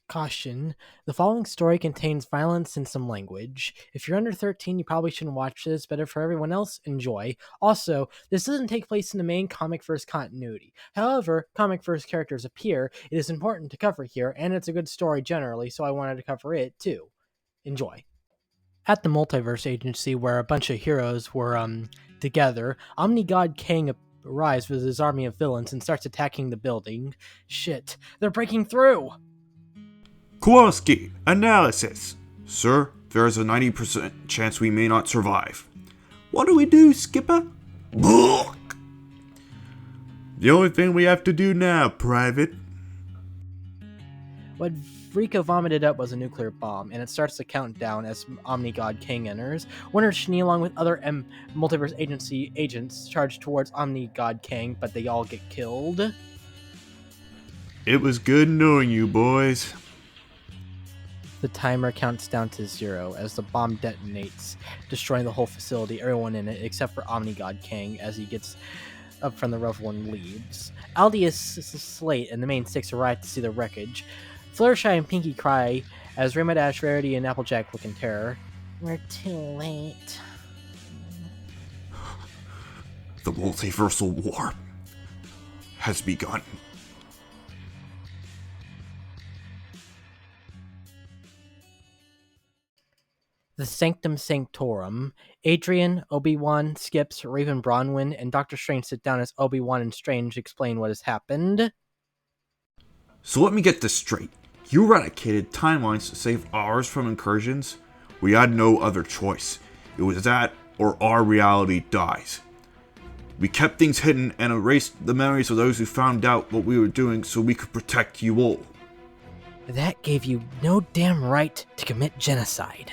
Caution: the following story contains violence and some language. If you're under 13, you probably shouldn't watch this, but for everyone else, enjoy. Also, this doesn't take place in the main Comicverse continuity. However, Comicverse characters appear. It is important to cover here, and it's a good story generally, so I wanted to cover it too. Enjoy. At the Multiverse Agency, where a bunch of heroes were together, Omni-God Kang arrives with his army of villains and starts attacking the building. Shit, they're breaking through! Kowalski, analysis. Sir, there is a 90% chance we may not survive. What do we do, Skipper? Book. The only thing we have to do now, Private. What Rika vomited up was a nuclear bomb, and it starts to count down as Omni-God King enters. Winter Shni, along with other Multiverse Agency agents, charge towards Omni-God King, but they all get killed. It was good knowing you, boys. The timer counts down to 0 as the bomb detonates, destroying the whole facility, everyone in it, except for Omni-God King, as he gets up from the rubble and leaves. Aldius, Slate, and the main 6 arrive to see the wreckage. Fluttershy and Pinkie cry as Rainbow Rarity, and Applejack look in terror. We're too late. The multiversal war has begun. The Sanctum Sanctorum. Adrian, Obi-Wan, Skips, Raven Bronwyn, and Doctor Strange sit down as Obi-Wan and Strange explain what has happened. So let me get this straight. You eradicated timelines to save ours from incursions? We had no other choice. It was that or our reality dies. We kept things hidden and erased the memories of those who found out what we were doing so we could protect you all. That gave you no damn right to commit genocide.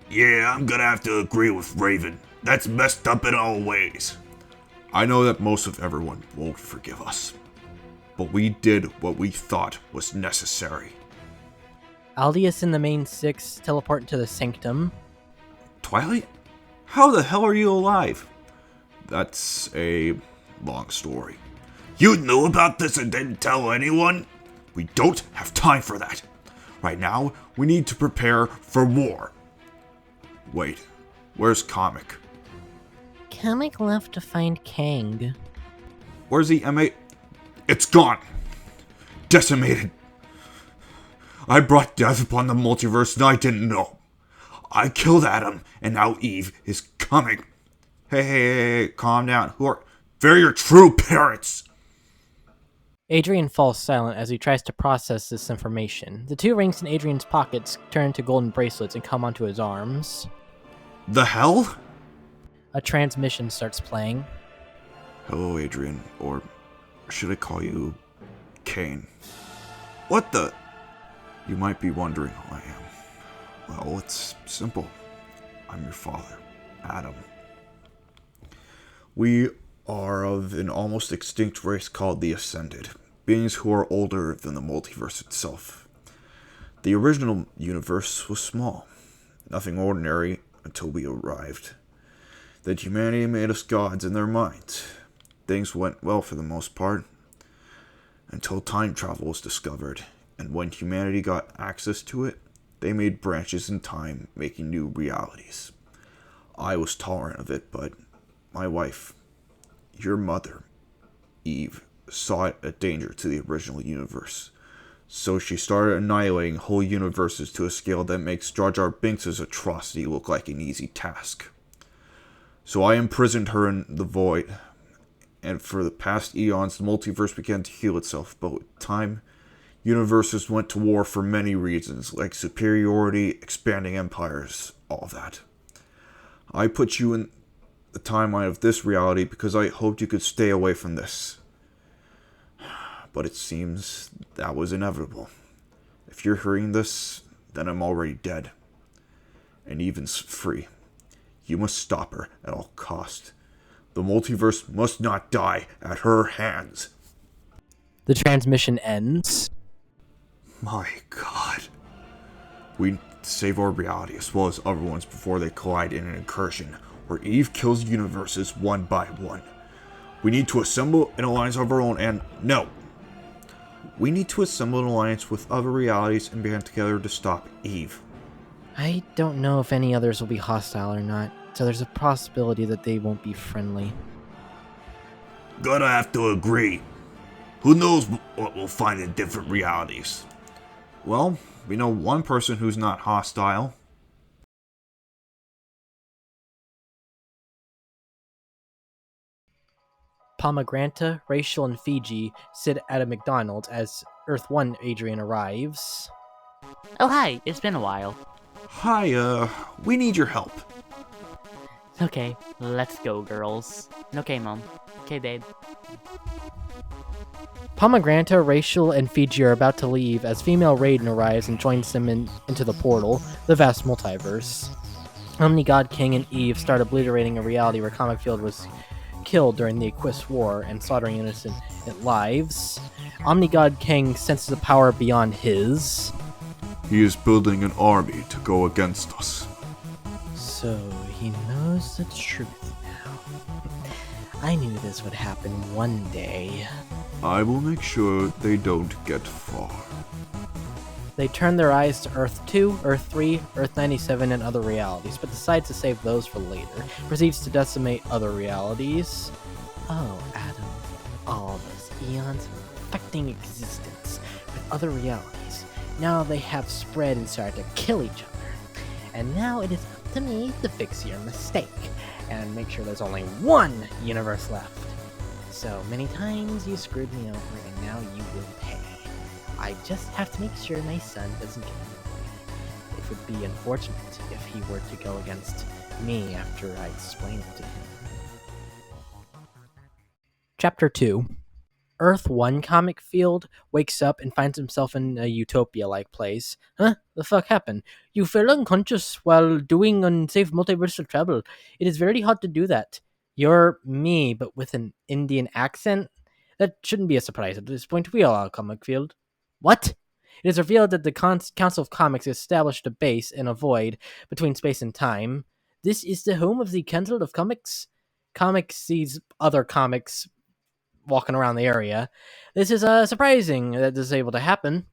Yeah, I'm gonna have to agree with Raven. That's messed up in all ways. I know that most of everyone won't forgive us, but we did what we thought was necessary. Aldius and the main 6 teleport into the Sanctum. Twilight? How the hell are you alive? That's a long story. You knew about this and didn't tell anyone? We don't have time for that. Right now, we need to prepare for war. Wait, where's Comic? Comic left to find Kang. Where's the M8? It's gone! Decimated! I brought death upon the multiverse and I didn't know. I killed Adam and now Eve is coming. Hey, calm down. They're your true parents! Adrian falls silent as he tries to process this information. The 2 rings in Adrian's pockets turn into golden bracelets and come onto his arms. The hell? A transmission starts playing. Hello, Adrian, or should I call you Kane? What the? You might be wondering who I am. Well, it's simple. I'm your father, Adam. We are of an almost extinct race called the Ascended, beings who are older than the multiverse itself. The original universe was small, nothing ordinary until we arrived. Then humanity made us gods in their minds. Things went well for the most part, until time travel was discovered, and when humanity got access to it, they made branches in time, making new realities. I was tolerant of it, but my wife, your mother, Eve, saw it a danger to the original universe. So she started annihilating whole universes to a scale that makes Jar Jar Binks' atrocity look like an easy task. So I imprisoned her in the void, and for the past eons the multiverse began to heal itself, but with time, universes went to war for many reasons, like superiority, expanding empires, all that. I put you in the timeline of this reality because I hoped you could stay away from this. But it seems that was inevitable. If you're hearing this, then I'm already dead. And Even's free. You must stop her at all cost. The multiverse must not die at her hands. The transmission ends. My God. We need to save our reality as well as other ones before they collide in an incursion, where Eve kills universes one by one. We need to assemble an alliance of our own and no. We need to assemble an alliance with other realities and band together to stop Eve. I don't know if any others will be hostile or not, so there's a possibility that they won't be friendly. Gonna have to agree. Who knows what we'll find in different realities? Well, we know one person who's not hostile. Pomegranate, Rachel, and Fiji sit at a McDonald's as Earth 1 Adrian arrives. Oh hi, it's been a while. Hi, we need your help. Okay, let's go, girls. Okay, Mom. Okay, babe. Pomegranate, Rachel, and Fiji are about to leave as female Raiden arrives and joins them into the portal, the vast multiverse. Omni-God King and Eve start obliterating a reality where Comic Field was killed during the Equus War and slaughtering innocent lives. Omni-God King senses a power beyond his. He is building an army to go against us. So he knows the truth now. I knew this would happen one day. I will make sure they don't get far. They turn their eyes to Earth 2, Earth 3, Earth 97, and other realities, but decides to save those for later. Proceeds to decimate other realities. Oh, Adam, all those eons of infecting existence with other realities. Now they have spread and started to kill each other. And now it is up to me to fix your mistake and make sure there's only one universe left. So many times you screwed me over and now you will pay. I just have to make sure my son doesn't get annoyed. It would be unfortunate if he were to go against me after I explain it to him. Chapter 2. Earth 1 Comic Field wakes up and finds himself in a utopia-like place. Huh? The fuck happened? You fell unconscious while doing unsafe multiversal travel. It is very hard to do that. You're me, but with an Indian accent? That shouldn't be a surprise at this point. We all are Comic Field. What? It is revealed that the Council of Comics established a base in a void between space and time. This is the home of the Council of Comics. Comics sees other comics walking around the area. This is surprising that this is able to happen.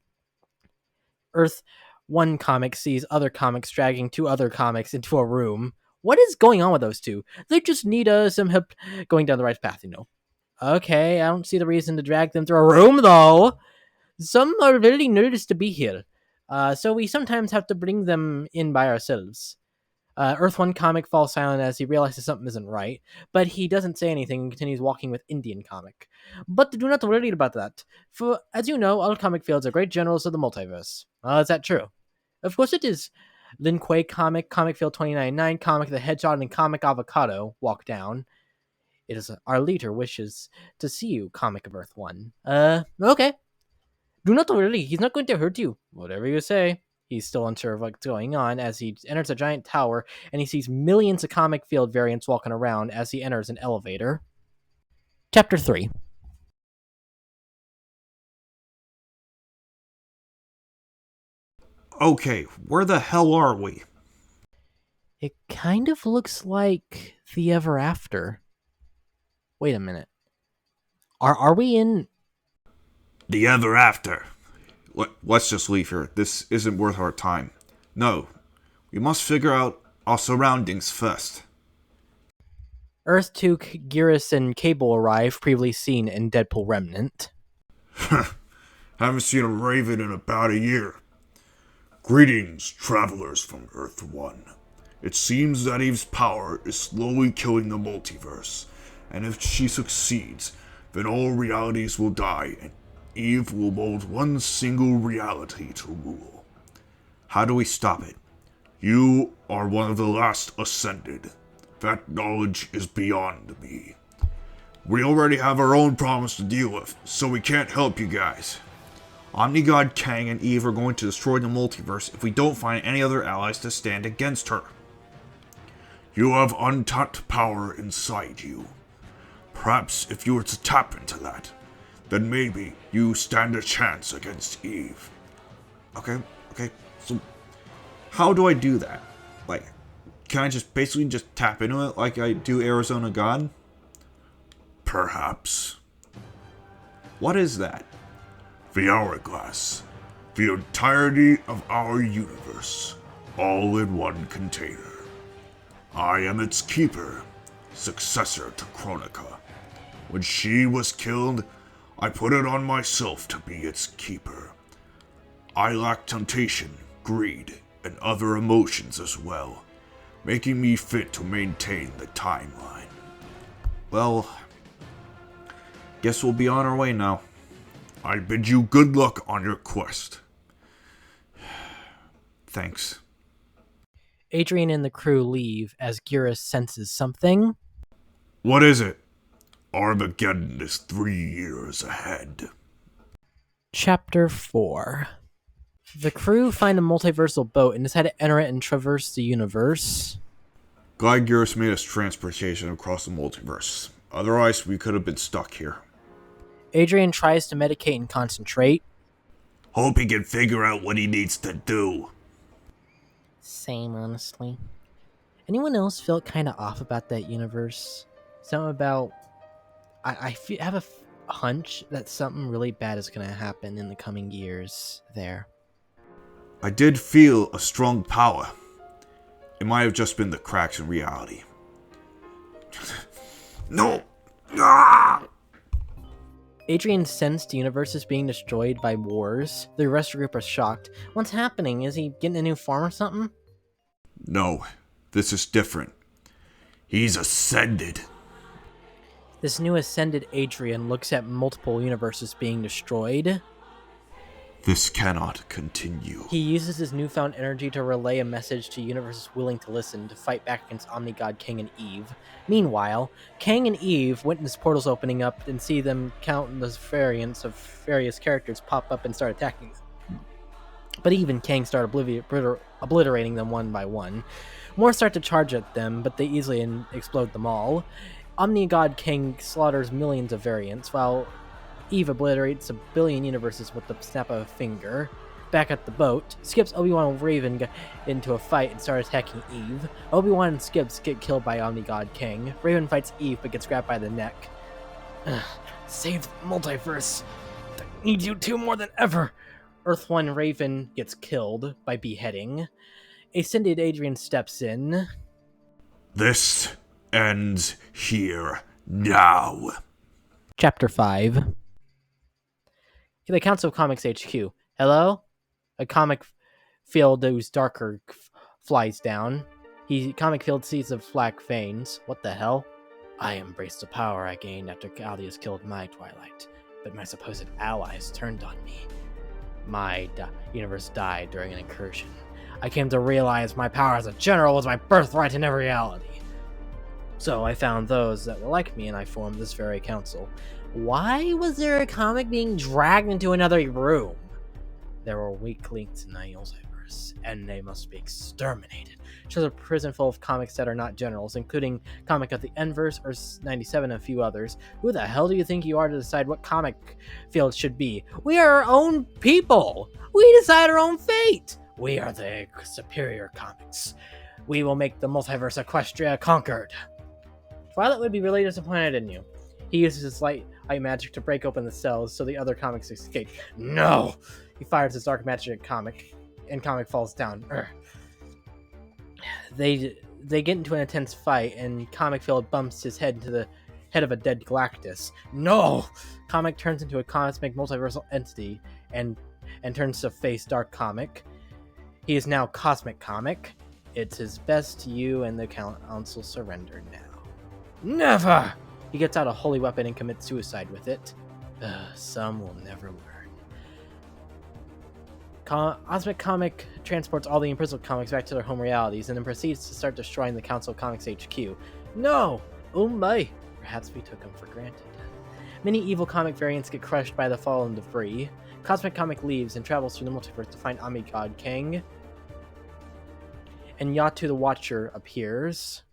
Earth 1 comic sees other comics dragging two other comics into a room. What is going on with those two? They just need some help going down the right path, you know. Okay, I don't see the reason to drag them through a room, though. Some are really nervous to be here, so we sometimes have to bring them in by ourselves. Earth 1 comic falls silent as he realizes something isn't right, but he doesn't say anything and continues walking with Indian comic. But do not worry about that, for as you know, all comic fields are great generals of the multiverse. Is that true? Of course it is. Lin Kuei comic, Comic Field 299, Comic the Hedgehog, and Comic Avocado walk down. It is our leader wishes to see you, Comic of Earth 1. Okay. Do not worry, he's not going to hurt you. Whatever you say. He's still unsure of what's going on as he enters a giant tower and he sees millions of Comic Field variants walking around as he enters an elevator. Chapter 3. Okay, where the hell are we? It kind of looks like the Ever After. Wait a minute. Are we in... The Ever After. Let's just leave here. This isn't worth our time. No, we must figure out our surroundings first. Earth 2 Gearus and Cable arrive, previously seen in Deadpool Remnant. Haven't seen a raven in about a year. Greetings, travelers from Earth 1. It seems that Eve's power is slowly killing the multiverse, and if she succeeds, then all realities will die, and Eve will mold one single reality to rule. How do we stop it? You are one of the last ascended. That knowledge is beyond me. We already have our own problems to deal with, so we can't help you guys. Omni-God Kang and Eve are going to destroy the multiverse if we don't find any other allies to stand against her. You have untapped power inside you. Perhaps if you were to tap into that, then maybe you stand a chance against Eve. Okay, so how do I do that? Like, can I basically just tap into it like I do Arizona God? Perhaps. What is that? The hourglass. The entirety of our universe, all in one container. I am its keeper, successor to Chronica. When she was killed, I put it on myself to be its keeper. I lack temptation, greed, and other emotions as well, making me fit to maintain the timeline. Well, guess we'll be on our way now. I bid you good luck on your quest. Thanks. Adrian and the crew leave as Gyrus senses something. What is it? Armageddon is 3 years ahead. Chapter 4. The crew find a multiversal boat and decide to enter it and traverse the universe. Glad Gyrus made us transportation across the multiverse. Otherwise, we could have been stuck here. Adrian tries to medicate and concentrate. Hope he can figure out what he needs to do. Same, honestly. Anyone else feel kind of off about that universe? Something about... I have a hunch that something really bad is going to happen in the coming years there. I did feel a strong power. It might have just been the cracks in reality. No! Ah! Adrian sensed the universe is being destroyed by wars. The rest of the group are shocked. What's happening? Is he getting a new farm or something? No, this is different. He's ascended. This new ascended Adrian looks at multiple universes being destroyed. This cannot continue. He uses his newfound energy to relay a message to universes willing to listen to fight back against Omnigod King and Eve. Meanwhile, Kang and Eve witness portals opening up and see them countless variants of various characters pop up and start attacking them. But Eve and Kang start obliterating them one by one. More start to charge at them, but they easily explode them all. Omnigod King slaughters millions of variants, while Eve obliterates a billion universes with the snap of a finger. Back at the boat, Skips, Obi-Wan, and Raven get into a fight and start attacking Eve. Obi-Wan and Skips get killed by Omnigod King. Raven fights Eve but gets grabbed by the neck. Save the multiverse. I need you two more than ever. Earth 1 Raven gets killed by beheading. Ascended Adrian steps in. This ends here now. Chapter 5. The Council of Comics HQ. Hello? A comic field whose darker flies down. Comic field sees the black veins. What the hell? I embraced the power I gained after Gallius killed my Twilight, but my supposed allies turned on me. My universe died during an incursion. I came to realize my power as a general was my birthright in every reality. So I found those that were like me and I formed this very council. Why was there a comic being dragged into another room? There were weak links in the multiverse, and they must be exterminated. Shows a prison full of comics that are not generals, including Comic of the Enverse, or 97, and a few others. Who the hell do you think you are to decide what comic field should be? We are our own people! We decide our own fate! We are the superior comics. We will make the multiverse Equestria conquered. Violet would be really disappointed in you. He uses his light magic to break open the cells so the other comics escape. No! He fires his dark magic at Comic, and Comic falls down. They get into an intense fight, and Comic Field bumps his head into the head of a dead Galactus. No! Comic turns into a cosmic multiversal entity and turns to face Dark Comic. He is now Cosmic Comic. It's his best you and the Council surrender now. Never! He gets out a holy weapon and commits suicide with it. Some will never learn. Cosmic Comic transports all the imprisoned comics back to their home realities and then proceeds to start destroying the Council of Comics HQ. No! Oh my! Perhaps we took him for granted. Many evil comic variants get crushed by the fallen debris. Cosmic Comic leaves and travels through the multiverse to find Omnigod King. And Yatu the Watcher appears.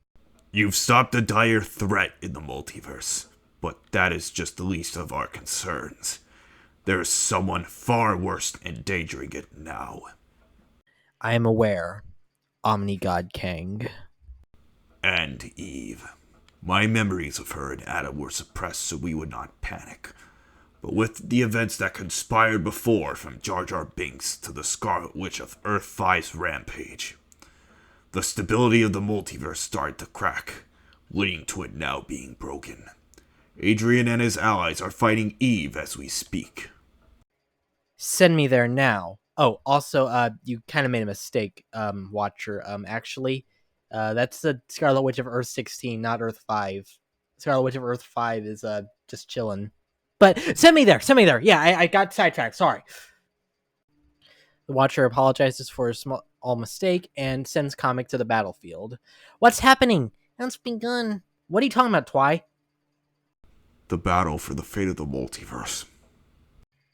You've stopped a dire threat in the multiverse, but that is just the least of our concerns. There is someone far worse endangering it now. I am aware. Omnigod King. And Eve. My memories of her and Adam were suppressed so we would not panic. But with the events that conspired before, from Jar Jar Binks to the Scarlet Witch of Earth-5's rampage, the stability of the multiverse started to crack, leading to it now being broken. Adrian and his allies are fighting Eve as we speak. Send me there now. Oh, also, you kind of made a mistake, Watcher. Actually, that's the Scarlet Witch of Earth 16, not Earth 5. Scarlet Witch of Earth 5 is just chilling. But send me there. Yeah, I got sidetracked. Sorry. The Watcher apologizes for his small mistake and sends Comic to the battlefield. What's happening? It's begun. What are you talking about, Twy? The battle for the fate of the multiverse.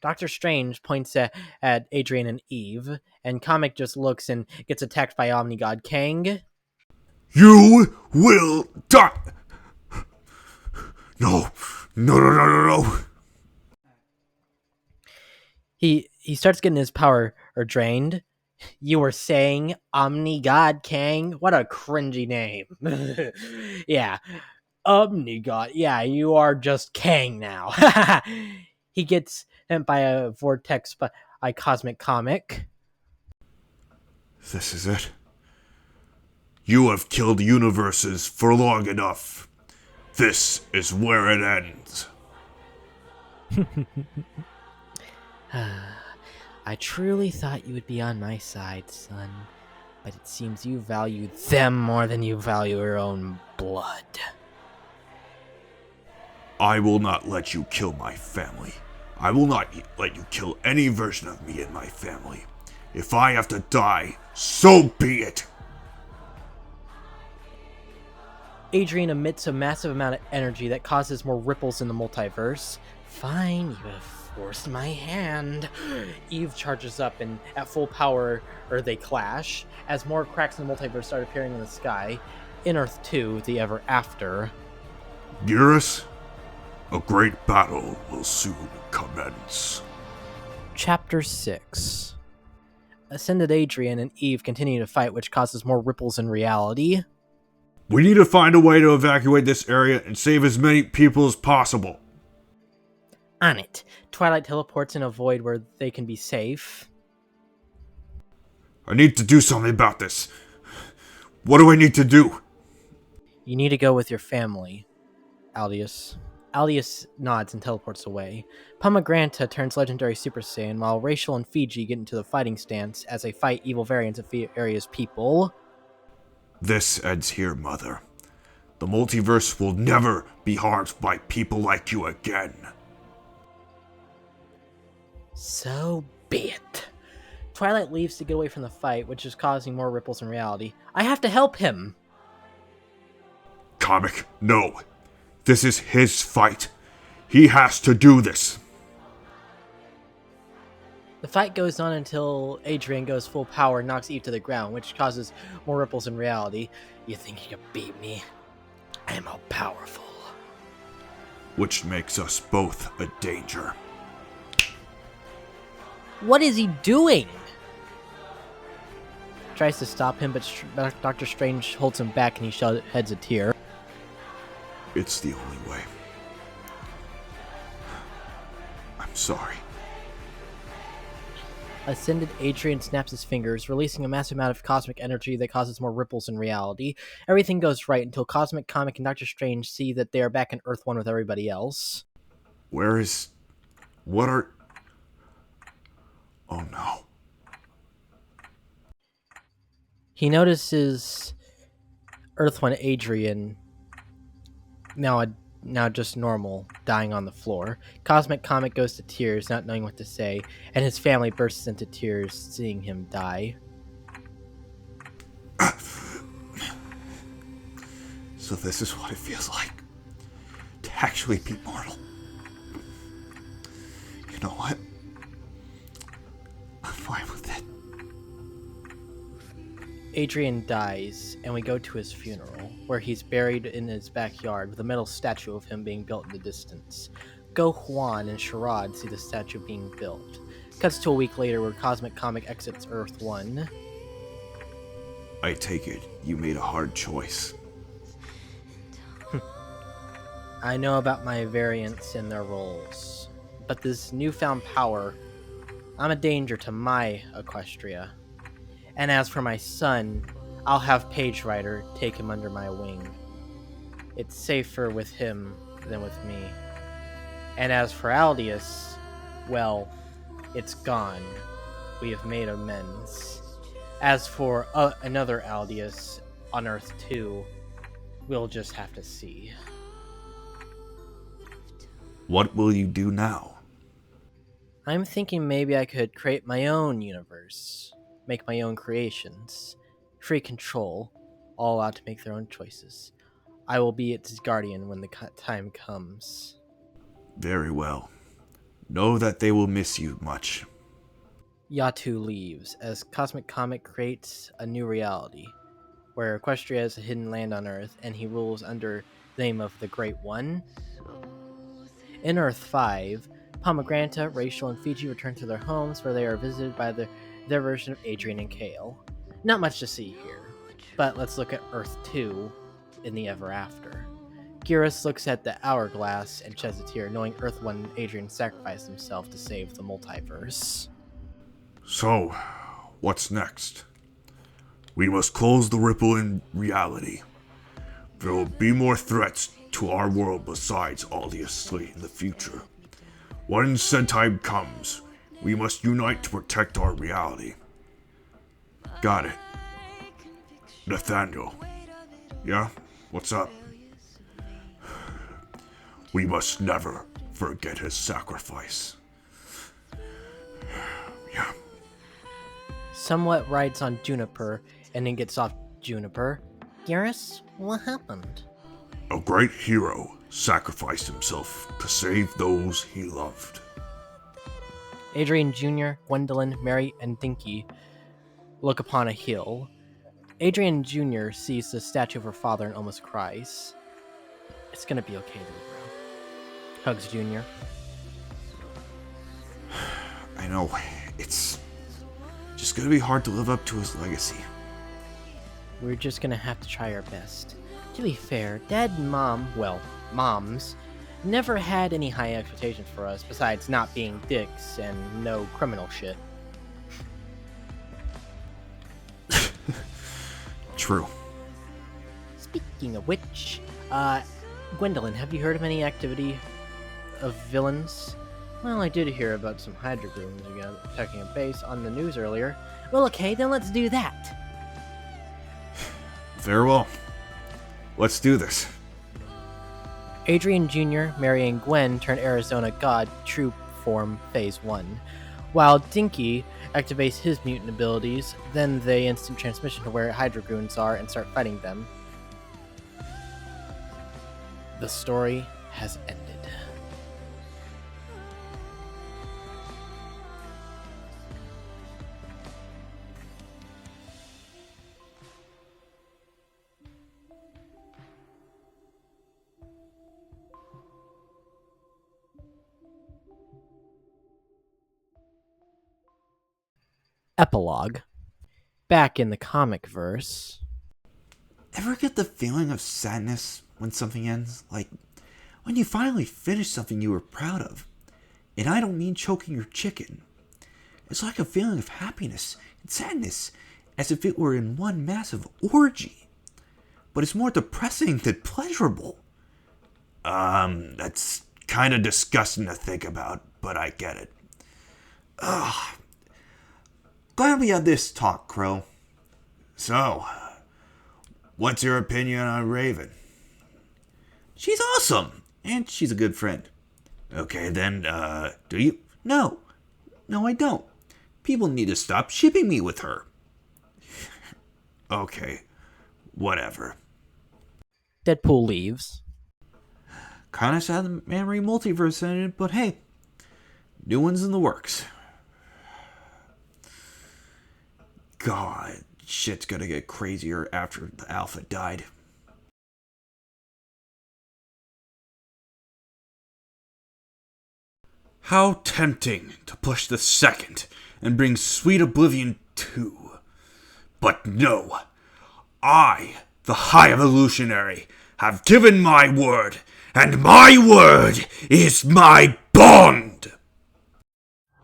Doctor Strange points at Adrian and Eve, and Comic just looks and gets attacked by Omnigod Kang. You will die! No. He starts getting his power drained. You were saying Omnigod Kang? What a cringy name. Yeah. Omnigod. Yeah, you are just Kang now. He gets sent by a vortex by Cosmic Comic. This is it. You have killed universes for long enough. This is where it ends. I truly thought you would be on my side, son. But it seems you value them more than you value your own blood. I will not let you kill my family. I will not let you kill any version of me and my family. If I have to die, so be it. Adrian emits a massive amount of energy that causes more ripples in the multiverse. Fine, you have forced my hand. Eve charges up, and at full power, they clash, as more cracks in the multiverse start appearing in the sky. In Earth 2, the Ever After. Gearus, a great battle will soon commence. Chapter 6. Ascended Adrian and Eve continue to fight, which causes more ripples in reality. We need to find a way to evacuate this area and save as many people as possible. On it. Twilight teleports in a void where they can be safe. I need to do something about this. What do I need to do? You need to go with your family, Aldius. Aldius nods and teleports away. Pomegranta turns legendary Super Saiyan, while Rachel and Fiji get into the fighting stance as they fight evil variants of Aria's people. This ends here, Mother. The multiverse will never be harmed by people like you again. So be it. Twilight leaves to get away from the fight, which is causing more ripples in reality. I have to help him! Comic, no. This is his fight. He has to do this. The fight goes on until Adrian goes full power and knocks Eve to the ground, which causes more ripples in reality. You think you can beat me? I am all powerful. Which makes us both a danger. What is he doing? Tries to stop him, but Doctor Strange holds him back and he sheds a tear. It's the only way. I'm sorry. Ascended Adrian snaps his fingers, releasing a massive amount of cosmic energy that causes more ripples in reality. Everything goes right until Cosmic Comic and Doctor Strange see that they are back in Earth 1 with everybody else. What are... Oh no. He notices Earth 1 Adrian, now just normal, dying on the floor. Cosmic Comic goes to tears, not knowing what to say, and his family bursts into tears seeing him die. So this is what it feels like to actually be mortal. You know what? I'm fine with it. Adrian dies, and we go to his funeral, where he's buried in his backyard with a metal statue of him being built in the distance. Go Juan and Sharad see the statue being built. Cuts to a week later where Cosmic Comic exits Earth 1. I take it you made a hard choice. I know about my variants and their roles. but this newfound power, I'm a danger to my Equestria. And as for my son, I'll have Page Rider take him under my wing. It's safer with him than with me. And as for Aldius, well, it's gone. We have made amends. As for another Aldius on Earth 2, we'll just have to see. What will you do now? I'm thinking maybe I could create my own universe. Make my own creations. Free control. All allowed to make their own choices. I will be its guardian when the time comes. Very well. Know that they will miss you much. Yatu leaves as Cosmic Comic creates a new reality, where Equestria is a hidden land on Earth and he rules under the name of the Great One. In Earth 5, Pomegranate, Rachel, and Fiji return to their homes where they are visited by their version of Adrian and Kale. Not much to see here, but let's look at Earth 2 in the Ever After. Gyrus looks at the hourglass and sheds a tear, knowing Earth 1 and Adrian sacrificed himself to save the multiverse. So, what's next? We must close the ripple in reality. There will be more threats to our world besides Order-Slave in the future. When said time comes, we must unite to protect our reality. Got it. Nathaniel. Yeah? What's up? We must never forget his sacrifice. Yeah. Somewhat rides on Juniper and then gets off Juniper. Gyrus, what happened? A great hero sacrificed himself to save those he loved. Adrian Jr., Gwendolyn, Mary, and Dinky look upon a hill. Adrian Jr. sees the statue of her father and almost cries. It's gonna be okay, little bro. Hugs Jr. I know, it's just gonna be hard to live up to his legacy. We're just gonna have to try our best. To be fair, Dad and Mom, well, Moms, never had any high expectations for us besides not being dicks and no criminal shit. True. Speaking of which, Gwendolyn, have you heard of any activity of villains? Well, I did hear about some Hydra goons attacking a base on the news earlier. Well, okay, then let's do that. Very well. Let's do this. Adrian Jr., Mary, and Gwen turn Arizona God Troop form Phase 1, while Dinky activates his mutant abilities, then they instant transmission to where Hydra goons are and start fighting them. The story has ended. Epilogue. Back in the Comicverse. Ever get the feeling of sadness when something ends? Like, when you finally finish something you were proud of. And I don't mean choking your chicken. It's like a feeling of happiness and sadness, as if it were in one massive orgy. But it's more depressing than pleasurable. That's kind of disgusting to think about, but I get it. Ugh. Glad we had this talk, Crow. So, what's your opinion on Raven? She's awesome, and she's a good friend. Okay, then, do you? No, I don't. People need to stop shipping me with her. Okay, whatever. Deadpool leaves. Kinda sad the Manray multiverse ended, but hey, new one's in the works. God, shit's gonna get crazier after the Alpha died. How tempting to push the second and bring Sweet Oblivion too. But no, I, the High Evolutionary, have given my word, and my word is my bond! beyond!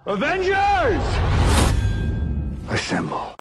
Avengers! Assemble.